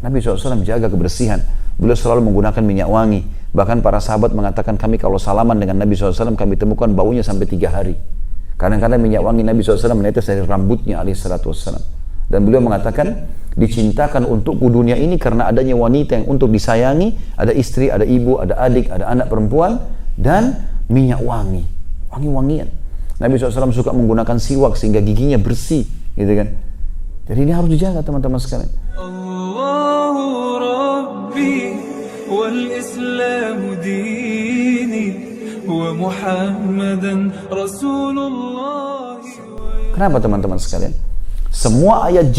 Nabi SAW jaga kebersihan. Beliau selalu menggunakan minyak wangi. Bahkan para sahabat mengatakan kami kalau salaman dengan Nabi SAW kami temukan baunya sampai 3 hari. Kadang-kadang minyak wangi Nabi SAW menetes dari rambutnya alaihissalam. Dan beliau mengatakan dicintakan untukku dunia ini karena adanya wanita yang untuk disayangi. Ada istri, ada ibu, ada adik, ada anak perempuan. Dan minyak wangi. Wangi-wangian. Nabi SAW suka menggunakan siwak sehingga giginya bersih. Gitu kan. Jadi ini harus dijaga teman-teman sekalian. Allahu Rabbi wal Islamu dini wa Muhammadan Rasulullah. Kenapa teman-teman sekalian? Semua ayat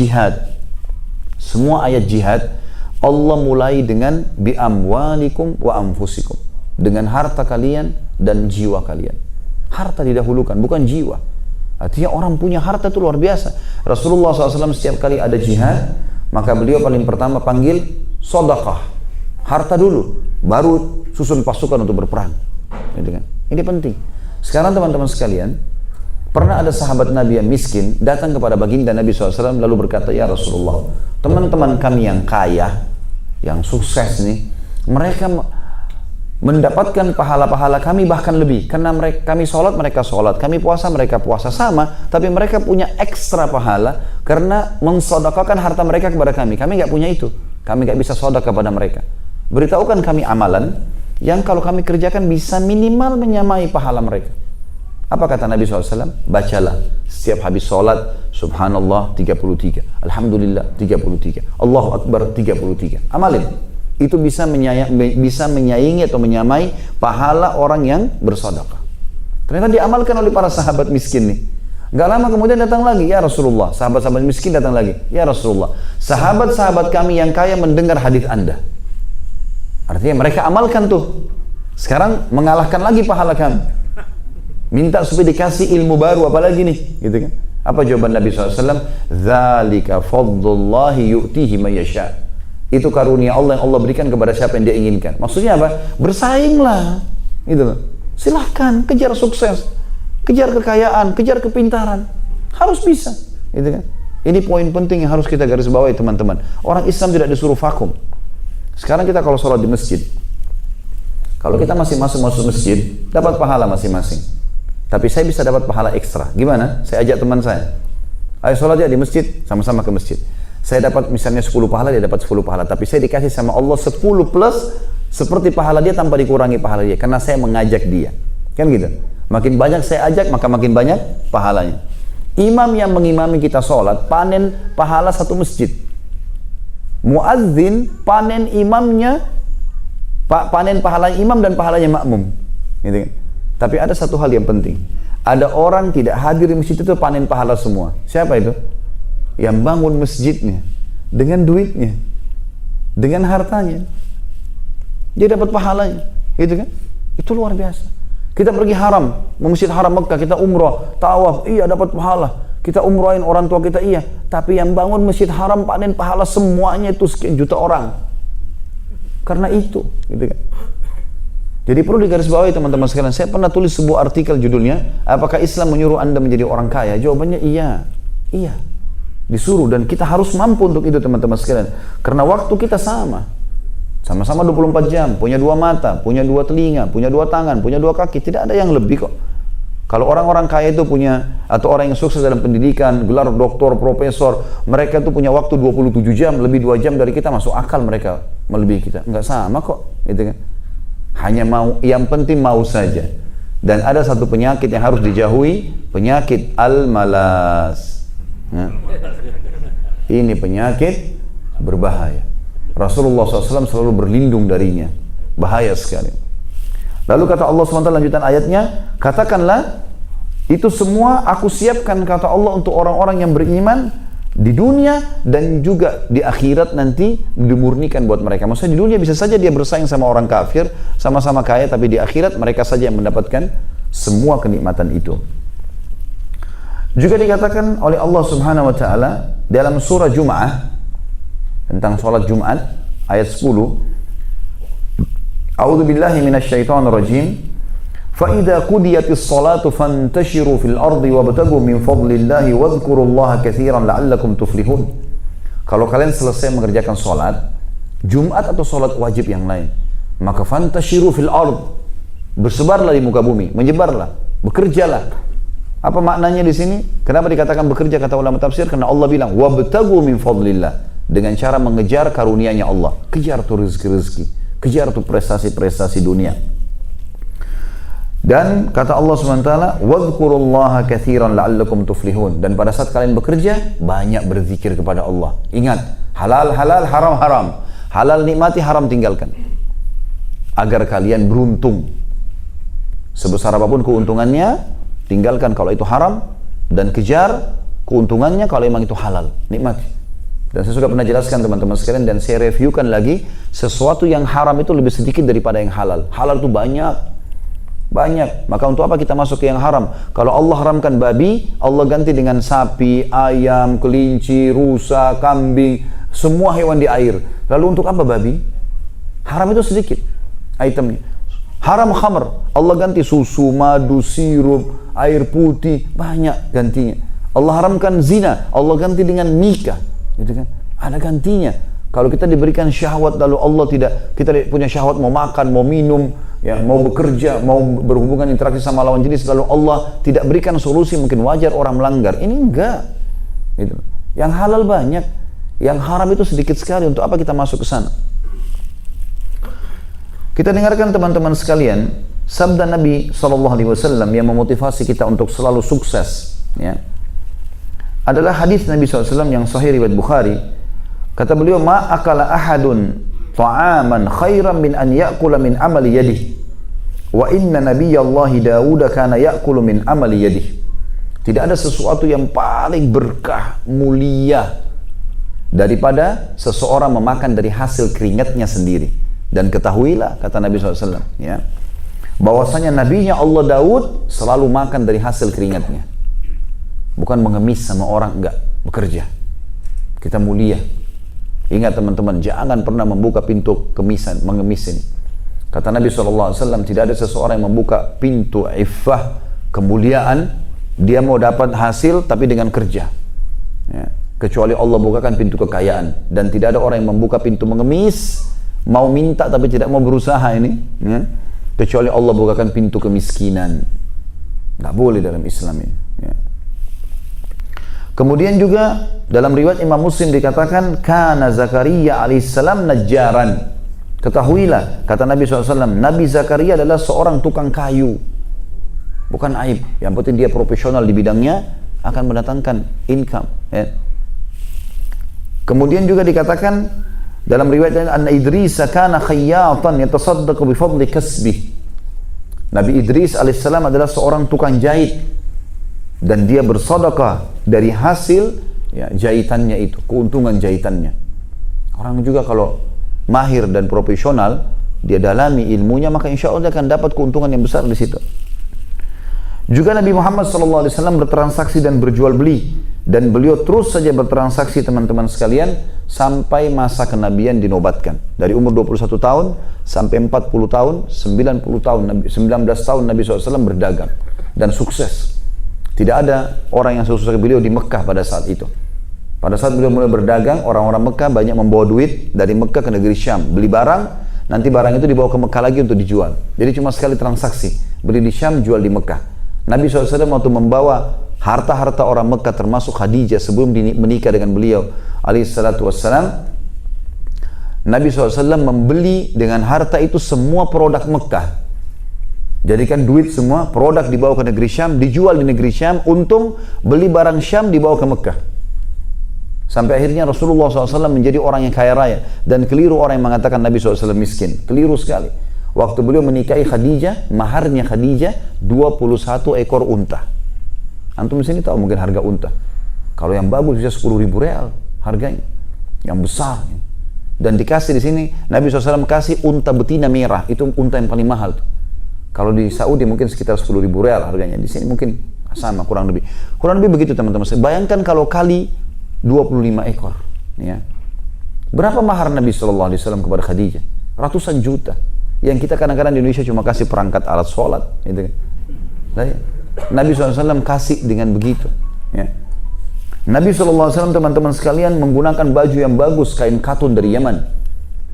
jihad Allah mulai dengan bi amwalikum wa anfusikum, dengan harta kalian dan jiwa kalian. Harta didahulukan, bukan jiwa. Artinya orang punya harta itu luar biasa. Rasulullah SAW setiap kali ada jihad, maka beliau paling pertama panggil sedekah, harta dulu, baru susun pasukan untuk berperang. Ini penting. Sekarang teman-teman sekalian, pernah ada sahabat Nabi yang miskin datang kepada baginda Nabi SAW lalu berkata, ya Rasulullah, teman-teman kami yang kaya, yang sukses nih, mereka mendapatkan pahala-pahala kami bahkan lebih, karena kami sholat, mereka sholat, kami puasa, mereka puasa, sama, tapi mereka punya ekstra pahala karena mensodakakan harta mereka kepada kami nggak punya itu, kami nggak bisa sodakah kepada mereka. Beritahukan kami amalan yang kalau kami kerjakan bisa minimal menyamai pahala mereka. Apa kata Nabi SAW? Bacalah setiap habis sholat subhanallah 33, alhamdulillah 33, Allahu Akbar 33. Amalin. Itu bisa menyaingi atau menyamai pahala orang yang bersedekah. Ternyata diamalkan oleh para sahabat miskin nih. Gak lama kemudian datang lagi, ya Rasulullah. Sahabat-sahabat miskin datang lagi, ya Rasulullah, sahabat-sahabat kami yang kaya mendengar hadis Anda. Artinya mereka amalkan tuh. Sekarang mengalahkan lagi pahala kami. Minta supaya dikasih ilmu baru, apalagi nih, gitu kan? Apa jawaban Nabi SAW? Dzalika fadlullahi yu'tihi man yasha. Itu karunia Allah yang Allah berikan kepada siapa yang dia inginkan. Maksudnya apa? Bersainglah, gitu loh. Silahkan kejar sukses, kejar kekayaan, kejar kepintaran, harus bisa, gitu kan? Ini poin penting yang harus kita garis bawahi teman-teman. Orang Islam tidak disuruh vakum. Sekarang kita kalau sholat di masjid, kalau kita masih masuk masjid, dapat pahala masing-masing. Tapi saya bisa dapat pahala ekstra. Gimana? Saya ajak teman saya, ayo sholat ya di masjid, sama-sama ke masjid. Saya dapat misalnya 10 pahala, dia dapat 10 pahala. Tapi saya dikasih sama Allah 10 plus seperti pahala dia tanpa dikurangi pahala dia. Karena saya mengajak dia. Kan gitu. Makin banyak saya ajak, maka makin banyak pahalanya. Imam yang mengimami kita sholat, panen pahala satu masjid. Muazzin, panen imamnya, panen pahala imam dan pahalanya makmum. Gitu kan. Tapi ada satu hal yang penting. Ada orang tidak hadir di masjid itu panen pahala semua. Siapa itu? Yang bangun masjidnya, dengan duitnya, dengan hartanya, dia dapat pahalanya, gitu kan? Itu luar biasa. Kita pergi haram, Masjid Haram Mekah, kita umrah, tawaf, iya dapat pahala. Kita umrahin orang tua kita, iya. Tapi yang bangun Masjid Haram panen pahala semuanya itu sekian juta orang. Karena itu, gitu kan? Jadi perlu digarisbawahi teman-teman sekalian. Saya pernah tulis sebuah artikel judulnya, apakah Islam menyuruh Anda menjadi orang kaya? Jawabannya iya, iya. Disuruh, dan kita harus mampu untuk itu teman-teman sekalian. Karena waktu kita sama-sama 24 jam, punya 2 mata, punya 2 telinga, punya 2 tangan, punya 2 kaki, tidak ada yang lebih kok. Kalau orang-orang kaya itu punya, atau orang yang sukses dalam pendidikan, gelar doktor, profesor, mereka itu punya waktu 27 jam, lebih 2 jam dari kita, masuk akal mereka melebihi kita. Enggak sama kok, gitu kan. Hanya mau, yang penting mau saja. Dan ada satu penyakit yang harus dijauhi, penyakit al-malas. Nah, ini penyakit berbahaya. Rasulullah SAW selalu berlindung darinya. Bahaya sekali. Lalu kata Allah SWT lanjutan ayatnya, katakanlah itu semua aku siapkan, kata Allah, untuk orang-orang yang beriman di dunia dan juga di akhirat nanti dimurnikan buat mereka. Maksudnya di dunia bisa saja dia bersaing sama orang kafir, sama-sama kaya, tapi di akhirat mereka saja yang mendapatkan semua kenikmatan itu. Juga dikatakan oleh Allah Subhanahu wa taala dalam surah Jum'ah tentang salat Jumat ayat 10. A'udzu billahi minasyaitonir rajim. Fa idza qudiyatis salatu fantashiru fil ardi wabtagu min fadlillahi wadhkurullaha katsiran la'allakum tuflihun. Kalau kalian selesai mengerjakan salat, Jumat atau sholat wajib yang lain. Maka fantashiru fil ard, bersebarlah di muka bumi, menyebarlah, bekerjalah. Apa maknanya di sini? Kenapa dikatakan bekerja kata ulama tafsir? Karena Allah bilang wabtagu min fadlillah, dengan cara mengejar karunia-Nya Allah. Kejar tuh rezeki-rezeki, kejar tuh prestasi-prestasi dunia. Dan kata Allah SWT, wadhkurullaha katsiran la'allakum tuflihun. Dan pada saat kalian bekerja, banyak berzikir kepada Allah. Ingat, halal halal, haram haram. Halal nikmati, haram tinggalkan. Agar kalian beruntung. Sebesar apapun keuntungannya, tinggalkan kalau itu haram, dan kejar keuntungannya kalau memang itu halal. Nikmati. Dan saya sudah pernah jelaskan teman-teman sekalian, dan saya reviewkan lagi, sesuatu yang haram itu lebih sedikit daripada yang halal. Halal itu banyak. Maka untuk apa kita masuk ke yang haram? Kalau Allah haramkan babi, Allah ganti dengan sapi, ayam, kelinci, rusa, kambing, semua hewan di air. Lalu untuk apa babi? Haram itu sedikit itemnya. Haram khamr, Allah ganti susu, madu, sirup, air putih, banyak gantinya. Allah haramkan zina, Allah ganti dengan nikah, gitu kan? Ada gantinya. Kalau kita diberikan syahwat lalu Allah tidak, kita punya syahwat mau makan, mau minum, ya, mau bekerja, mau berhubungan interaksi sama lawan jenis, lalu Allah tidak berikan solusi, mungkin wajar orang melanggar. Ini enggak. Gitu. Yang halal banyak, yang haram itu sedikit sekali. Untuk apa kita masuk ke sana? Kita dengarkan teman-teman sekalian, sabda Nabi SAW yang memotivasi kita untuk selalu sukses, ya, adalah hadis Nabi SAW yang sahih riwayat Bukhari. Kata beliau, ma akala ahadun ta'aman khairan min an ya'kula min amali yadihi wa inna nabiyallahi Dawud kana ya'kulu min amali yadihi. Tidak ada sesuatu yang paling berkah, mulia daripada seseorang memakan dari hasil keringatnya sendiri. Dan ketahuilah, kata Nabi SAW, ya, bahwasanya nabinya Allah Daud selalu makan dari hasil keringatnya. Bukan mengemis sama orang, enggak, bekerja. Kita mulia. Ingat teman-teman, jangan pernah membuka pintu kemisan, mengemis ini. Kata Nabi SAW, tidak ada seseorang yang membuka pintu iffah, kemuliaan, dia mau dapat hasil tapi dengan kerja. Ya. Kecuali Allah bukakan pintu kekayaan. Dan tidak ada orang yang membuka pintu mengemis, mau minta tapi tidak mau berusaha ini. Ya. Kecuali Allah bukakan pintu kemiskinan. Nggak boleh dalam Islam ini. Ya. Kemudian juga dalam riwayat Imam Muslim dikatakan kana Zakaria alaihissalam najjaran. Ketahuilah, kata Nabi SAW, Nabi Zakaria adalah seorang tukang kayu. Bukan aib, yang penting dia profesional di bidangnya, akan mendatangkan income, ya. Kemudian juga dikatakan dalam riwayat anna Idris kana khayyatan yatasaddaqu bi fadli kasbih. Nabi Idris alaihissalam adalah seorang tukang jahit, dan dia bersedekah dari hasil, ya, jahitannya itu, keuntungan jahitannya. Orang juga kalau mahir dan profesional, dia dalami ilmunya, maka insya Allah dia akan dapat keuntungan yang besar di situ. Juga Nabi Muhammad SAW bertransaksi dan berjual beli, dan beliau terus saja bertransaksi teman-teman sekalian sampai masa kenabian dinobatkan. Dari umur 21 tahun sampai 40 tahun, 19 tahun Nabi SAW berdagang dan sukses. Tidak ada orang yang sukses beliau di Mekah pada saat itu. Pada saat beliau mulai berdagang, orang-orang Mekah banyak membawa duit dari Mekah ke negeri Syam. Beli barang, nanti barang itu dibawa ke Mekah lagi untuk dijual. Jadi cuma sekali transaksi. Beli di Syam, jual di Mekah. Nabi SAW waktu membawa harta-harta orang Mekah termasuk Khadijah sebelum menikah dengan beliau alaihissalatu wassalam, Nabi SAW membeli dengan harta itu semua produk Mekah. Jadikan duit semua, produk dibawa ke negeri Syam, dijual di negeri Syam, untung beli barang Syam dibawa ke Mekah. Sampai akhirnya Rasulullah SAW menjadi orang yang kaya raya. Dan keliru orang yang mengatakan Nabi SAW miskin. Keliru sekali. Waktu beliau menikahi Khadijah, maharnya Khadijah 21 ekor unta. Antum di sini tahu mungkin harga unta. Kalau yang bagus bisa 10.000 real harganya. Yang besar. Dan dikasih di sini, Nabi SAW kasih unta betina merah. Itu unta yang paling mahal tuh. Kalau di Saudi mungkin sekitar 10.000 real harganya. Di sini mungkin sama, kurang lebih. Kurang lebih begitu teman-teman. Bayangkan kalau kali 25 ekor. Ya. Berapa mahar Nabi SAW kepada Khadijah? Ratusan juta. Yang kita kadang-kadang di Indonesia cuma kasih perangkat alat sholat. Gitu. Nabi SAW kasih dengan begitu. Ya. Nabi SAW teman-teman sekalian menggunakan baju yang bagus, kain katun dari Yaman.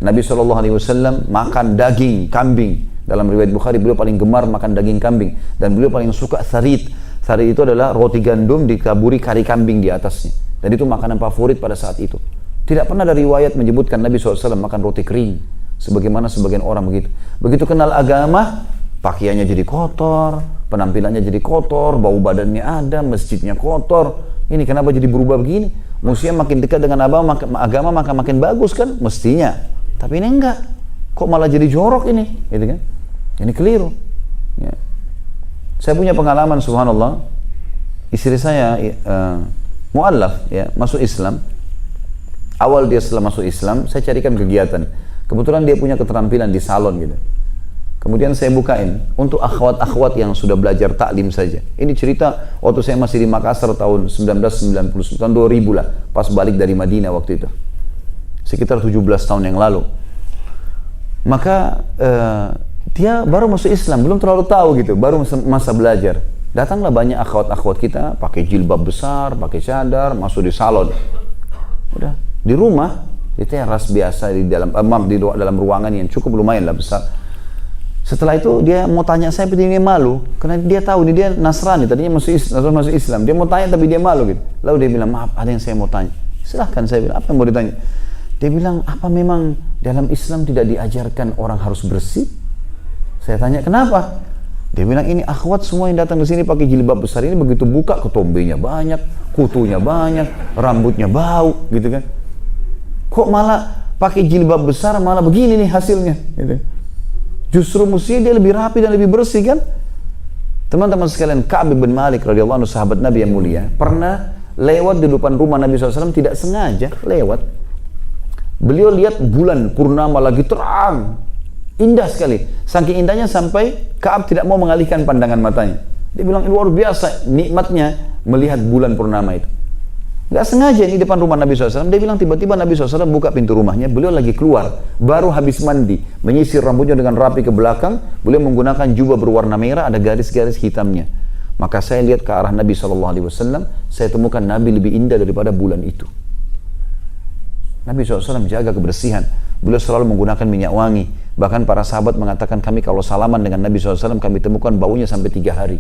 Nabi SAW makan daging kambing. Dalam riwayat Bukhari, beliau paling gemar makan daging kambing. Dan beliau paling suka tharid. Tharid itu adalah roti gandum ditaburi kari kambing di atasnya. Dan itu makanan favorit pada saat itu. Tidak pernah ada riwayat menyebutkan Nabi SAW makan roti kering. Sebagaimana sebagian orang begitu. Begitu kenal agama, pakaiannya jadi kotor, penampilannya jadi kotor, bau badannya ada, masjidnya kotor. Ini kenapa jadi berubah begini? Mestinya makin dekat dengan agama maka makin bagus kan? Mestinya. Tapi ini enggak. Kok malah jadi jorok ini? Gitu kan? Ini keliru. Ya. Saya punya pengalaman, subhanallah. Istri saya mu'allaf, ya, masuk Islam. Awal dia setelah masuk Islam, saya carikan kegiatan. Kebetulan dia punya keterampilan di salon gitu. Kemudian saya bukain untuk akhwat-akhwat yang sudah belajar taklim saja. Ini cerita waktu saya masih di Makassar tahun 1990, tahun 2000 lah, pas balik dari Madinah waktu itu. Sekitar 17 tahun yang lalu. Maka dia baru masuk Islam, belum terlalu tahu gitu, baru masa belajar. Datanglah banyak akhwat-akhwat kita pakai jilbab besar, pakai cadar, masuk di salon. Udah di rumah, di teras biasa di dalam dalam ruangan yang cukup lumayan lah besar. Setelah itu dia mau tanya saya, tapi dia malu karena dia tahu dia Nasrani, tadinya masuk Islam. Dia mau tanya tapi dia malu gitu. Lalu dia bilang, maaf, ada yang saya mau tanya. Silahkan, saya bilang, apa yang mau ditanya? Dia bilang, apa memang dalam Islam tidak diajarkan orang harus bersih? Saya tanya, kenapa? Dia bilang, ini akhwat semua yang datang ke sini pakai jilbab besar ini, begitu buka ketombenya banyak, kutunya banyak, rambutnya bau, gitu kan? Kok malah pakai jilbab besar malah begini nih hasilnya, gitu. Justru mestinya dia lebih rapi dan lebih bersih kan? Teman-teman sekalian, Ka'ab bin Malik radhiyallahu anhu, sahabat Nabi yang mulia, pernah lewat di depan rumah Nabi SAW, tidak sengaja lewat. Beliau lihat bulan purnama lagi terang, indah sekali. Saking indahnya sampai Ka'ab tidak mau mengalihkan pandangan matanya. Dia bilang, luar biasa nikmatnya melihat bulan purnama itu. Gak sengaja ini depan rumah Nabi SAW. Dia bilang tiba-tiba Nabi SAW buka pintu rumahnya. Beliau lagi keluar, baru habis mandi, menyisir rambutnya dengan rapi ke belakang. Beliau menggunakan jubah berwarna merah, ada garis-garis hitamnya. Maka saya lihat ke arah Nabi SAW. Saya temukan Nabi lebih indah daripada bulan itu. Nabi SAW jaga kebersihan. Beliau selalu menggunakan minyak wangi. Bahkan para sahabat mengatakan, kami kalau salaman dengan Nabi SAW, kami temukan baunya sampai 3 hari.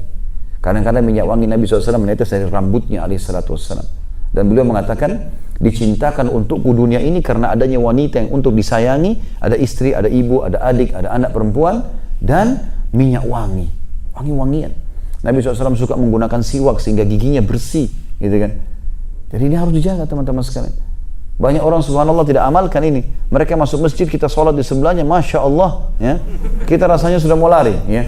Kadang-kadang minyak wangi Nabi SAW menetes dari rambutnya alaihissalam. Dan beliau mengatakan, dicintakan untukku dunia ini karena adanya wanita yang untuk disayangi, ada istri, ada ibu, ada adik, ada anak perempuan, dan minyak wangi, wangi-wangian. Nabi SAW suka menggunakan siwak sehingga giginya bersih, gitu kan. Jadi ini harus dijaga teman-teman sekalian. Banyak orang subhanallah tidak amalkan ini. Mereka masuk masjid, kita sholat di sebelahnya, Masya Allah, ya. Kita rasanya sudah mau lari, ya.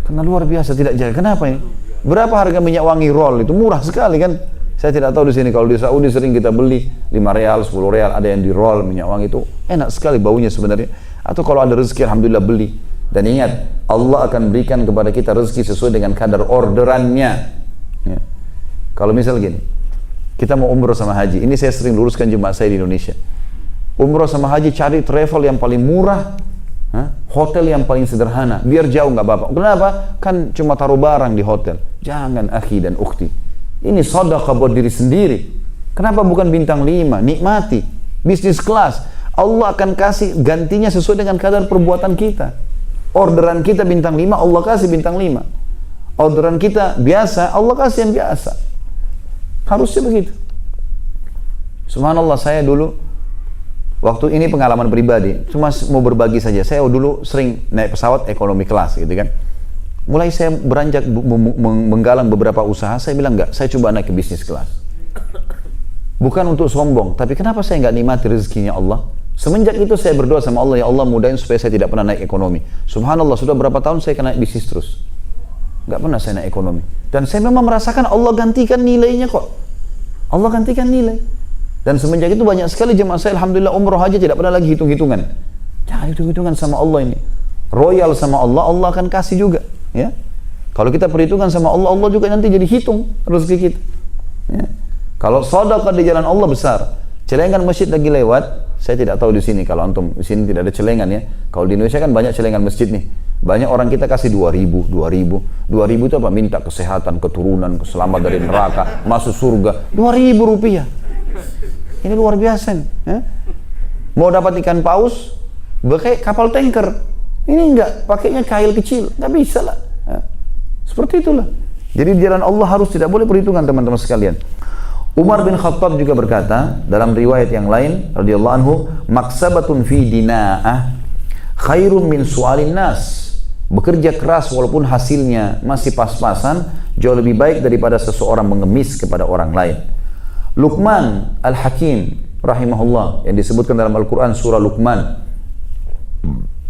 Karena luar biasa tidak jaga. Kenapa ini? Berapa harga minyak wangi roll itu? Murah sekali kan? Saya tidak tahu di sini, kalau di Saudi sering kita beli 5 real, 10 real, ada yang di roll minyak wangi itu enak sekali baunya sebenarnya. Atau kalau ada rezeki alhamdulillah beli. Dan ingat, Allah akan berikan kepada kita rezeki sesuai dengan kadar orderannya. Ya. Kalau misal gini, kita mau umroh sama haji, ini saya sering luruskan jemaah saya di Indonesia. Umroh sama haji cari travel yang paling murah, hotel yang paling sederhana, biar jauh nggak apa-apa. Kenapa? Kan cuma taruh barang di hotel. Jangan akhi dan ukhti. Ini sedekah buat diri sendiri. Kenapa bukan bintang 5? Nikmati bisnis kelas. Allah akan kasih gantinya sesuai dengan kadar perbuatan kita. Orderan kita bintang 5, Allah kasih bintang 5. Orderan kita biasa, Allah kasih yang biasa. Harusnya begitu. Subhanallah, saya dulu waktu ini pengalaman pribadi, cuma mau berbagi saja. Saya dulu sering naik pesawat ekonomi kelas gitu kan. Mulai saya beranjak menggalang beberapa usaha, saya bilang enggak, saya coba naik ke bisnis kelas. Bukan untuk sombong, tapi kenapa saya enggak nikmati rezekinya Allah? Semenjak itu saya berdoa sama Allah, ya Allah mudahin supaya saya tidak pernah naik ekonomi. Subhanallah, sudah berapa tahun saya naik bisnis terus. Enggak pernah saya naik ekonomi. Dan saya memang merasakan Allah gantikan nilainya kok. Allah gantikan nilai. Dan semenjak itu banyak sekali jemaah saya, alhamdulillah umroh haji tidak pernah lagi hitung-hitungan. Jangan hitung-hitungan sama Allah ini. Royal sama Allah, Allah akan kasih juga. Ya, kalau kita perhitungan sama Allah, Allah juga nanti jadi hitung rezeki kita. Ya. Kalau sedekah di jalan Allah besar, celengan masjid lagi lewat, saya tidak tahu di sini. Kalau antum di sini tidak ada celengan ya. Kalau di Indonesia kan banyak celengan masjid nih. Banyak orang kita kasih 2.000 itu apa? Minta kesehatan, keturunan, selamat dari neraka, masuk surga. 2.000 rupiah. Ini luar biasa nih. Ya. Mau dapat ikan paus, pakai kapal tanker. Ini enggak, pakainya kail kecil, nggak bisa lah. Ya. Seperti itulah. Jadi di jalan Allah harus tidak boleh perhitungan teman-teman sekalian. Umar bin Khattab juga berkata dalam riwayat yang lain radhiyallahu anhu, maksabatun fi dina'ah khairun min su'alin nas. Bekerja keras walaupun hasilnya masih pas-pasan jauh lebih baik daripada seseorang mengemis kepada orang lain. Luqman Al-Hakim rahimahullah yang disebutkan dalam Al-Quran surah Luqman,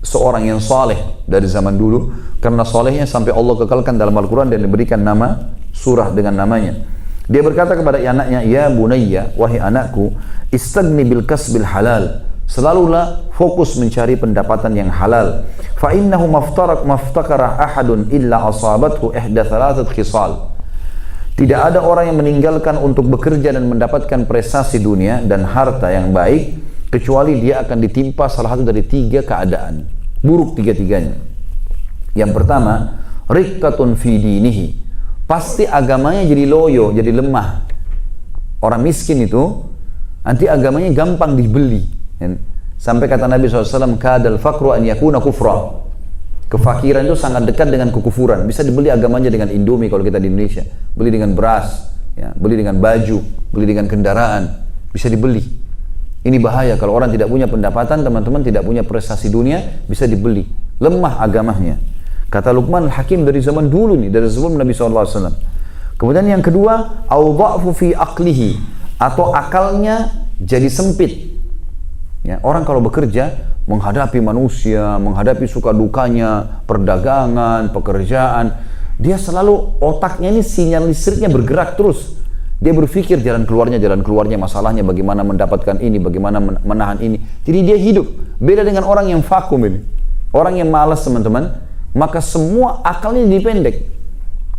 seorang yang saleh dari zaman dulu, karena salehnya sampai Allah kekalkan dalam Al-Quran dan diberikan nama surah dengan namanya. Dia berkata kepada anaknya, ya bunayya, wahai anakku, istagni bil kasbil halal, selalulah fokus mencari pendapatan yang halal. Fa innahu maftakara ahadun illa asabathu ihda thalathat khisal. Tidak ada orang yang meninggalkan untuk bekerja dan mendapatkan prestasi dunia dan harta yang baik kecuali dia akan ditimpa salah satu dari 3 keadaan buruk, 3-tiganya. Yang pertama, riqqatun fi dinihi, pasti agamanya jadi loyo, jadi lemah. Orang miskin itu nanti agamanya gampang dibeli. Sampai kata Nabi SAW, kadal faqru an yakuna kufra. Kefakiran itu sangat dekat dengan kekufuran. Bisa dibeli agamanya dengan Indomie kalau kita di Indonesia, beli dengan beras, ya, beli dengan baju, beli dengan kendaraan, bisa dibeli. Ini bahaya kalau orang tidak punya pendapatan, teman-teman, tidak punya prestasi dunia, bisa dibeli. Lemah agamanya. Kata Luqman Al-Hakim dari zaman dulu nih, dari sebelum Nabi SAW. Kemudian yang kedua, au dha'fu fi aqlihi, atau akalnya jadi sempit. Ya, orang kalau bekerja menghadapi manusia, menghadapi suka dukanya, perdagangan, pekerjaan, dia selalu otaknya ini sinyal listriknya bergerak terus. Dia berpikir jalan keluarnya, masalahnya bagaimana mendapatkan ini, bagaimana menahan ini. Jadi dia hidup. Beda dengan orang yang vakum ini. Orang yang malas, teman-teman, maka semua akalnya dipendek.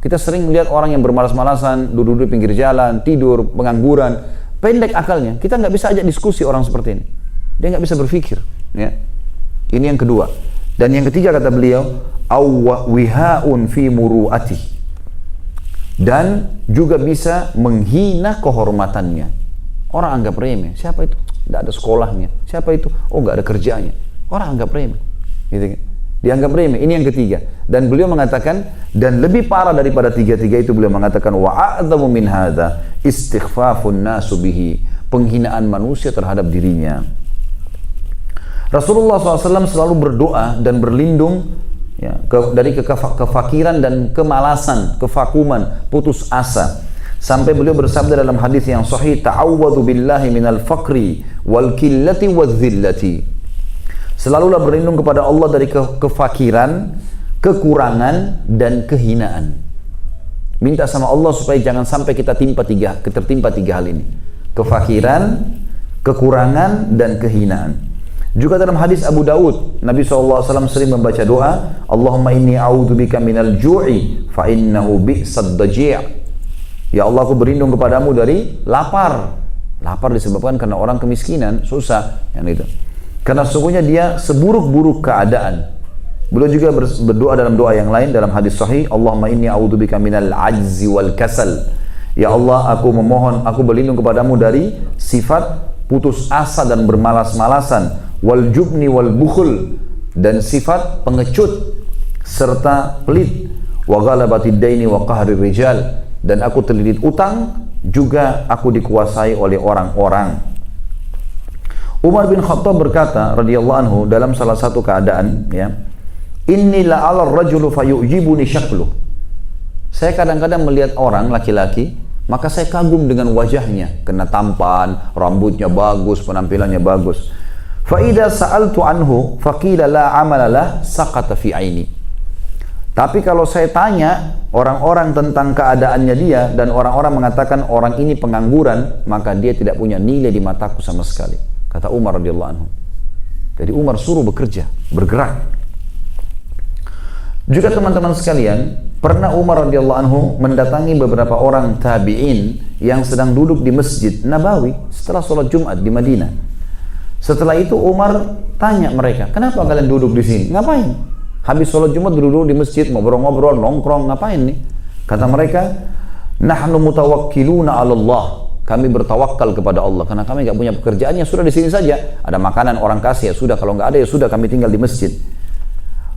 Kita sering melihat orang yang bermalas-malasan, duduk-duduk pinggir jalan, tidur, pengangguran, pendek akalnya. Kita nggak bisa ajak diskusi orang seperti ini. Dia nggak bisa berpikir. Ya. Ini yang kedua. Dan yang ketiga kata beliau, wihaun fi muru'ati. Dan juga bisa menghina kehormatannya. Orang anggap remeh. Siapa itu? Tidak ada sekolahnya. Siapa itu? Oh, nggak ada kerjanya. Orang anggap remeh. Gitu kan? Dianggap remeh. Ini yang ketiga. Dan beliau mengatakan, dan lebih parah daripada 3-3 itu, beliau mengatakan, wa'adzamu min hadza istighfafun nasu bihi, penghinaan manusia terhadap dirinya. Rasulullah SAW selalu berdoa dan berlindung ya, dari kefakiran dan kemalasan, kevakuman, putus asa. Sampai beliau bersabda dalam hadis yang sahih, ta'awwadhu billahi minal faqri wal killati wal dhillati. Selalulah berlindung kepada Allah dari kefakiran, kekurangan, dan kehinaan. Minta sama Allah supaya jangan sampai kita tertimpa tiga hal ini. Kefakiran, kekurangan, dan kehinaan. Juga dalam hadis Abu Daud, Nabi SAW sering membaca doa, Allahumma inni a'udzubika minal ju'i fa innahu bi'sad daji'. Ya Allah, aku berlindung kepadamu dari lapar. Lapar disebabkan karena orang kemiskinan, susah, yang itu. Karena sesungguhnya dia seburuk-buruk keadaan. Beliau juga berdoa dalam doa yang lain dalam hadis sahih, Allahumma inni a'udzubika minal ajzi wal kasal. Ya Allah, aku memohon, aku berlindung kepadamu dari sifat putus asa dan bermalas-malasan, wal jubni wal bukhul, dan sifat pengecut serta pelit, wa ghalabatid daini wa qahrir rijal, dan aku terlilit utang, juga aku dikuasai oleh orang-orang. Umar bin Khattab berkata radhiyallahu anhu dalam salah satu keadaan, ya, inni la'ala ar-rajulu fayu'jibuni syakluh. Saya kadang-kadang melihat orang laki-laki, maka saya kagum dengan wajahnya, karena tampan, rambutnya bagus, penampilannya bagus. Fa'idha sa'altu anhu faqila la amalalah saqata fi aini. Tapi kalau saya tanya orang-orang tentang keadaannya dia, dan orang-orang mengatakan orang ini pengangguran, maka dia tidak punya nilai di mataku sama sekali. Kata Umar radhiyallahu anhu. Jadi Umar suruh bekerja, bergerak. Juga teman-teman sekalian, pernah Umar radhiyallahu anhu mendatangi beberapa orang tabi'in yang sedang duduk di Masjid Nabawi setelah sholat Jumat di Madinah. Setelah itu Umar tanya mereka, kenapa kalian duduk di sini? Ngapain? Habis sholat Jumat duduk di masjid, ngobrol-ngobrol, nongkrong, ngapain nih? Kata mereka, nahnu mutawakkiluna 'ala Allah. kami bertawakal kepada Allah karena kami nggak punya pekerjaan, ya sudah di sini saja. Ada makanan orang kasih, ya sudah, kalau nggak ada ya sudah kami tinggal di masjid.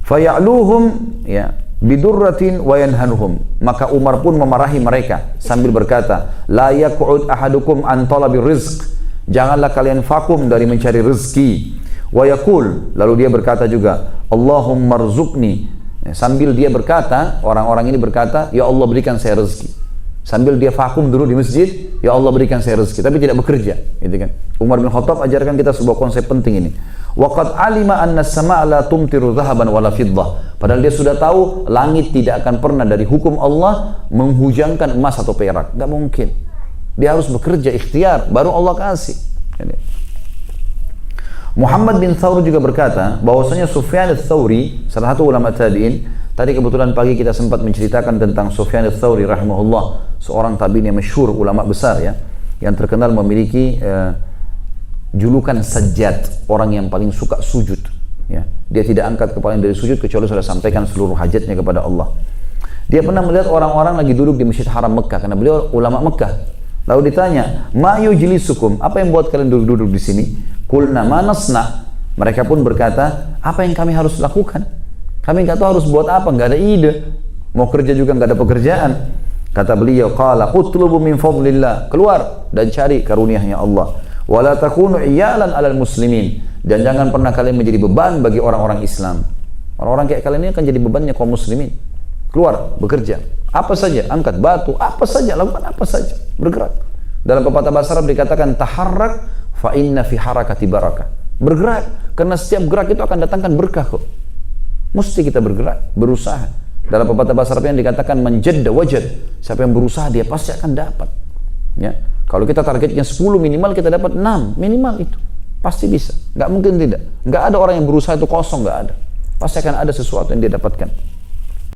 Faya'luhum ya bidurratin wa yanhanuhum. Maka Umar pun memarahi mereka sambil berkata, la yaq'ud ahadukum an talabir rizq. Janganlah kalian vakum dari mencari rezeki. Wa yaqul, lalu dia berkata juga, Allahumma rzuqni. Sambil dia berkata, orang-orang ini berkata, ya Allah berikan saya rezeki. Sambil dia vakum dulu di masjid, ya Allah berikan saya rezeki, tapi tidak bekerja, gitu kan. Umar bin Khattab ajarkan kita sebuah konsep penting ini. Waqad alima anna as-samaa la tumtiru dhahaban wala fiddah. Padahal dia sudah tahu langit tidak akan pernah dari hukum Allah menghujankan emas atau perak, enggak mungkin. Dia harus bekerja ikhtiar, baru Allah kasih. Muhammad bin Thawr juga berkata bahwasanya Sufyan ats-Tsauri, salah satu ulama tabi'in. Tadi kebetulan pagi kita sempat menceritakan tentang Sufyan ats-Tsauri rahimahullah, seorang tabi'in yang masyhur, ulama besar ya, yang terkenal memiliki julukan Sajjad, orang yang paling suka sujud ya. Dia tidak angkat kepalanya dari sujud kecuali sudah sampaikan seluruh hajatnya kepada Allah. Dia pernah melihat orang-orang lagi duduk di Masjid Haram Mekah karena beliau ulama Mekah. Lalu ditanya, "Ma yujlisukum?" Apa yang buat kalian duduk-duduk di sini? Qulna ma nasna. Mereka pun berkata, apa yang kami harus lakukan? Kami nggak tahu harus buat apa, nggak ada ide. Mau kerja juga nggak ada pekerjaan. Kata beliau, qala utlubu min fadlillah. Keluar dan cari karunia-Nya Allah. Wala takunu iyalan 'alal muslimin. Dan jangan pernah kalian menjadi beban bagi orang-orang Islam. Orang-orang kayak kalian ini akan jadi bebannya kaum muslimin. Keluar, bekerja. Apa saja, angkat batu, apa saja, lakukan apa saja, bergerak. Dalam pepatah bahasa Arab dikatakan taharrak fa inna fi harakati barakah. Bergerak, karena setiap gerak itu akan datangkan berkah kok. Mesti kita bergerak, berusaha. Dalam pepatah bahasa Arab yang dikatakan manjadda wajad. Siapa yang berusaha dia pasti akan dapat. Ya. Kalau kita targetnya 10 minimal kita dapat 6 minimal itu. Pasti bisa. Nggak mungkin tidak. Nggak ada orang yang berusaha itu kosong, nggak ada. Pasti akan ada sesuatu yang dia dapatkan.